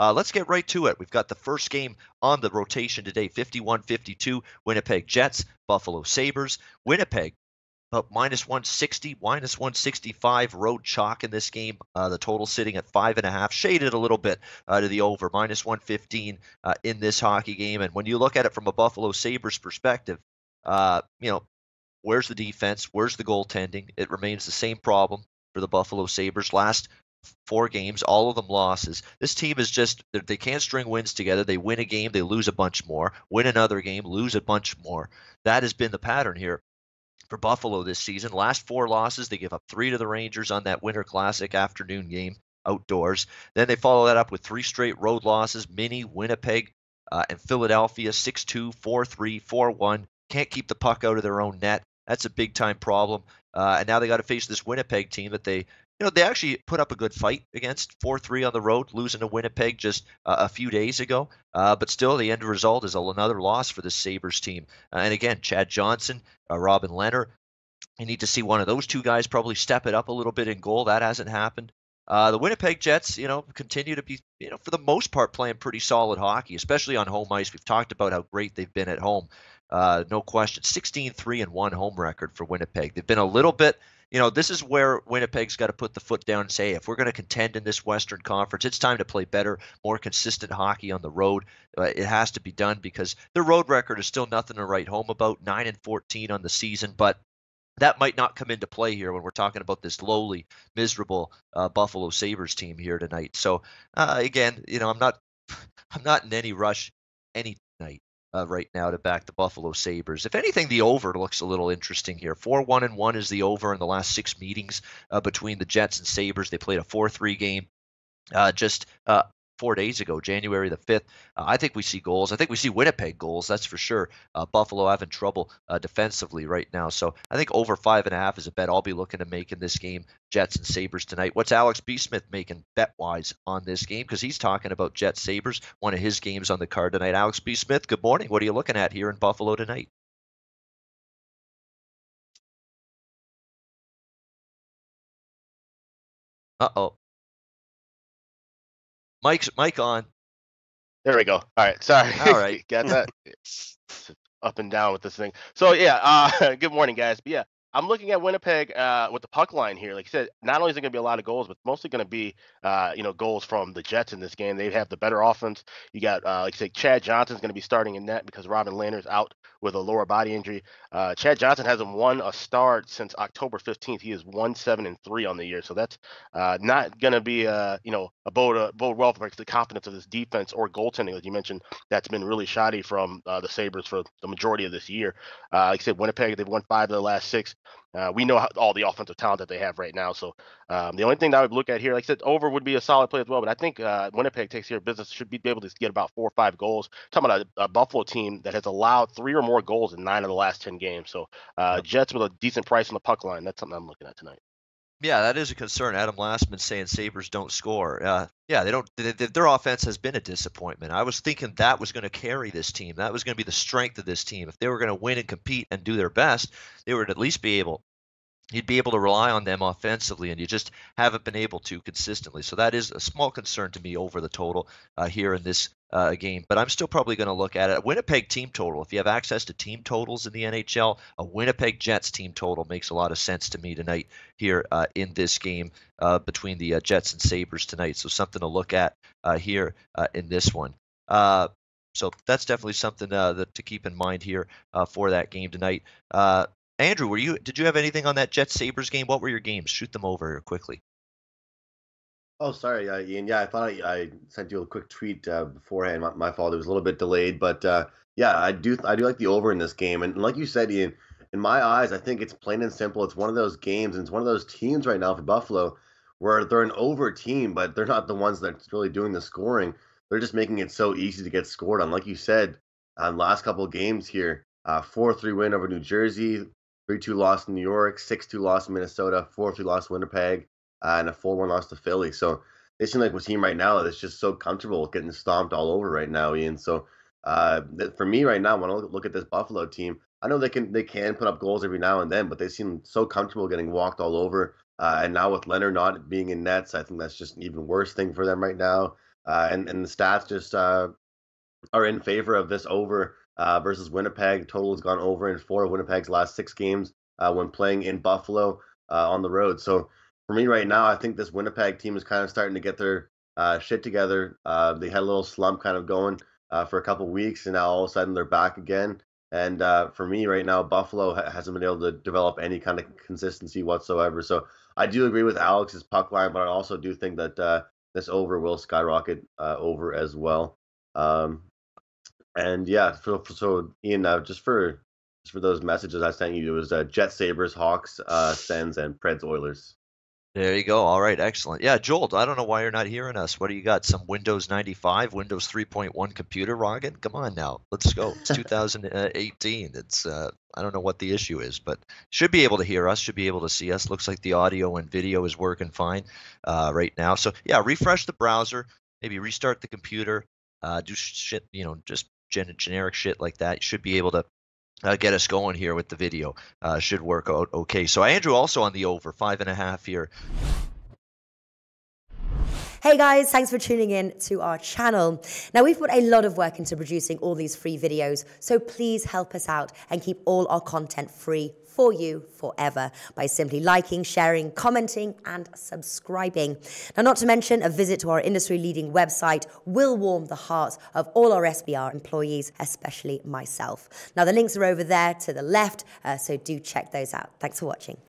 Let's get right to it. We've got the first game on the rotation today, 51-52, Winnipeg Jets, Buffalo Sabres. Winnipeg about -160, -165 road chalk in this game. The total sitting at 5.5, shaded a little bit to the over, -115 in this hockey game. And when you look at it from a Buffalo Sabres perspective, you know, where's the defense? Where's the goaltending? It remains the same problem for the Buffalo Sabres. Last 4 games, all of them losses. This team is just, they can't string wins together. They win a game, they lose a bunch more. Win another game, lose a bunch more. That has been the pattern here for Buffalo this season. Last 4 losses, they give up 3 to the Rangers on that Winter Classic afternoon game outdoors. Then they follow that up with 3 straight road losses, Mini, Winnipeg, and Philadelphia, 6-2, 4-3, 4-1. Can't keep the puck out of their own net. That's a big time problem. And now they got to face this Winnipeg team that they actually put up a good fight against, 4-3 on the road, losing to Winnipeg just a few days ago. But still, the end result is another loss for the Sabres team. And again, Chad Johnson, Robin Lehner, you need to see one of those two guys probably step it up a little bit in goal. That hasn't happened. The Winnipeg Jets, continue to be, for the most part, playing pretty solid hockey, especially on home ice. We've talked about how great they've been at home. No question. 16-3-1 home record for Winnipeg. They've been a little bit, this is where Winnipeg's got to put the foot down and say, hey, if we're going to contend in this Western Conference, it's time to play better, more consistent hockey on the road. It has to be done because their road record is still nothing to write home about, 9-14 on the season, but that might not come into play here when we're talking about this lowly, miserable Buffalo Sabres team here tonight. So again, I'm not in any rush any night right now to back the Buffalo Sabres. If anything, the over looks a little interesting here. 4-1-1 is the over in the last 6 meetings between the Jets and Sabres. They played a 4-3 game just 4 days ago, January the 5th. I think we see goals. I think we see Winnipeg goals, that's for sure. Buffalo having trouble defensively right now. So I think over 5.5 is a bet I'll be looking to make in this game, Jets and Sabres tonight. What's Alex B. Smith making bet-wise on this game? Because he's talking about Jets Sabres, one of his games on the card tonight. Alex B. Smith, good morning. What are you looking at here in Buffalo tonight? Uh-oh. Mike on. There we go. All right. Sorry. All right. Got that up and down with this thing. So good morning, guys. But yeah, I'm looking at Winnipeg with the puck line here. Like I said, not only is it going to be a lot of goals, but mostly going to be goals from the Jets in this game. They have the better offense. You got like I said, Chad Johnson's going to be starting in net because Robin Lehner's out with a lower bode injury. Chad Johnson hasn't won a start since October 15th. He is 1-7-3 on the year, so that's not going to be a bode well for the confidence of this defense or goaltending, as you mentioned. That's been really shoddy from the Sabres for the majority of this year. Like I said, Winnipeg, they've won 5 of the last 6. We know all the offensive talent that they have right now. So the only thing that I would look at here, like I said, over would be a solid play as well. But I think Winnipeg takes care of business, should be able to get about 4 or 5 goals. Talking about a Buffalo team that has allowed 3 or more goals in 9 of the last 10 games. So Jets with a decent price on the puck line. That's something I'm looking at tonight. Yeah, that is a concern. Adam Lastman saying Sabres don't score. Yeah, they don't. Their offense has been a disappointment. I was thinking that was going to carry this team. That was going to be the strength of this team. If they were going to win and compete and do their best, they would at least be able. You'd be able to rely on them offensively, and you just haven't been able to consistently. So that is a small concern to me over the total here in this game. But I'm still probably going to look at it. A Winnipeg team total, if you have access to team totals in the NHL, a Winnipeg Jets team total makes a lot of sense to me tonight here in this game between the Jets and Sabres tonight. So something to look at here in this one. So that's definitely something to keep in mind here for that game tonight. Andrew, did you have anything on that Jets Sabres game? What were your games? Shoot them over here quickly. Oh, sorry, Ian. Yeah, I thought I sent you a quick tweet beforehand. My fault. It was a little bit delayed, but yeah, I do like the over in this game. And like you said, Ian, in my eyes, I think it's plain and simple. It's one of those games, and it's one of those teams right now for Buffalo where they're an over team, but they're not the ones that's really doing the scoring. They're just making it so easy to get scored on. Like you said, last couple of games here, 4-3 win over New Jersey, 3-2 loss in New York, 6-2 loss in Minnesota, 4-3 loss in Winnipeg, and a 4-1 loss to Philly. So they seem like a team right now that's just so comfortable getting stomped all over right now, Ian. So for me right now, when I look at this Buffalo team, I know they can put up goals every now and then, but they seem so comfortable getting walked all over. And now with Leonard not being in nets, I think that's just an even worse thing for them right now. and the stats just are in favor of this over versus Winnipeg. Total has gone over in 4 of Winnipeg's last 6 games when playing in Buffalo on the road. So for me right now, I think this Winnipeg team is kind of starting to get their shit together. They had a little slump kind of going for a couple weeks, and now all of a sudden they're back again. And for me right now, Buffalo hasn't been able to develop any kind of consistency whatsoever. So I do agree with Alex's puck line, but I also do think that this over will skyrocket over as well. And yeah, so Ian, just for those messages I sent you, it was Jets, Sabres, Hawks, Sens, and Preds, Oilers. There you go. All right, excellent. Yeah, Joel, I don't know why you're not hearing us. What do you got? Some Windows 95, Windows 3.1 computer rocking? Come on now, let's go. It's 2018. It's I don't know what the issue is, but should be able to hear us, should be able to see us. Looks like the audio and video is working fine right now. So yeah, refresh the browser, maybe restart the computer, do shit, just generic shit like that. You should be able to get us going here with the video. Should work out okay. So Andrew also on the over 5.5 here. Hey guys, thanks for tuning in to our channel. Now we've put a lot of work into producing all these free videos, so please help us out and keep all our content free for you forever by simply liking, sharing, commenting, and subscribing. Now, not to mention, a visit to our industry-leading website will warm the hearts of all our SBR employees, especially myself. Now, the links are over there to the left, so do check those out. Thanks for watching.